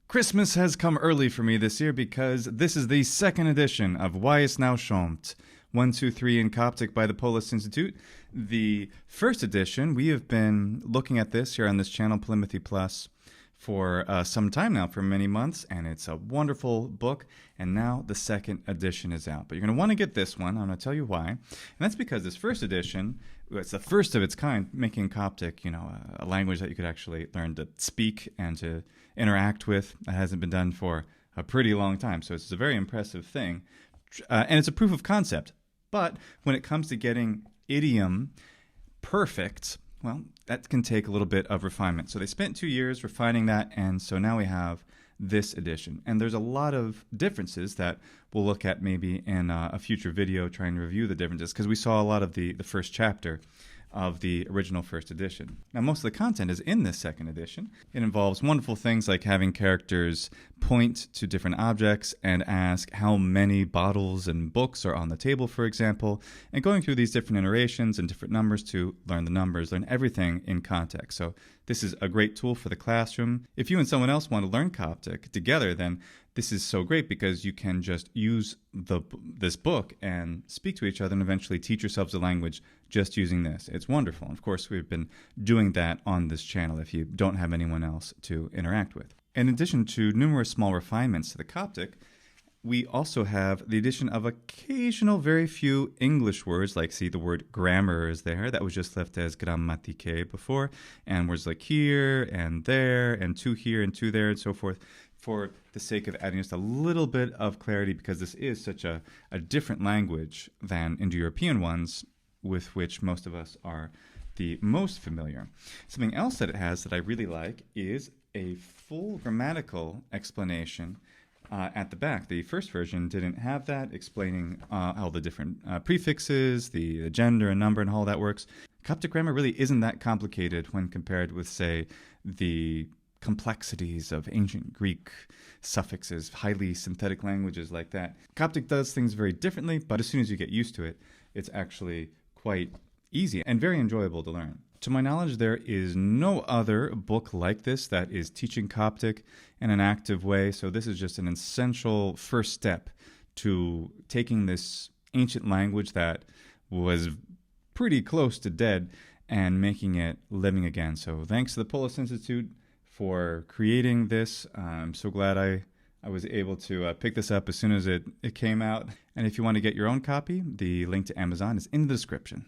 Christmas has come early for me this year because this is the second edition of Why Esnau Shomt 1, 2, 3 in Coptic by the Polis Institute. The first edition, we have been looking at this here on this channel, Polymathy Plus, for some time now, for many months, and it's a wonderful book. And now the second edition is out. But you're going to want to get this one. I'm going to tell you why. And that's because this first edition, it's the first of its kind, making Coptic, a language that you could actually learn to speak and to interact with. That hasn't been done for a pretty long time. So it's a very impressive thing. And it's a proof of concept. But when it comes to getting idiom perfect, well, that can take a little bit of refinement. So they spent 2 years refining that, and so now we have this edition. And there's a lot of differences that we'll look at maybe in a future video trying to review the differences, because we saw a lot of the first chapter of the original first edition. Now, most of the content is in this second edition. It involves wonderful things like having characters point to different objects and ask how many bottles and books are on the table, for example, and going through these different iterations and different numbers to learn the numbers, learn everything in context. So this is a great tool for the classroom. If you and someone else want to learn Coptic together, then this is so great because you can just use this book and speak to each other and eventually teach yourselves the language just using this. It's wonderful. And of course, we've been doing that on this channel if you don't have anyone else to interact with. In addition to numerous small refinements to the Coptic, we also have the addition of occasional, very few English words, like, see, the word grammar is there. That was just left as grammatike before, and words like here and there and to here and to there and so forth, for the sake of adding just a little bit of clarity, because this is such a different language than Indo-European ones with which most of us are the most familiar. Something else that it has that I really like is a full grammatical explanation at the back. The first version didn't have that, explaining all the different prefixes, the gender and number and how all that works. Coptic grammar really isn't that complicated when compared with, say, the complexities of ancient Greek suffixes, highly synthetic languages like that. Coptic does things very differently, but as soon as you get used to it, it's actually quite easy and very enjoyable to learn. To my knowledge, there is no other book like this that is teaching Coptic in an active way, so this is just an essential first step to taking this ancient language that was pretty close to dead and making it living again. So thanks to the Polis Institute for creating this. I'm so glad I was able to pick this up as soon as it came out. And if you want to get your own copy, the link to Amazon is in the description.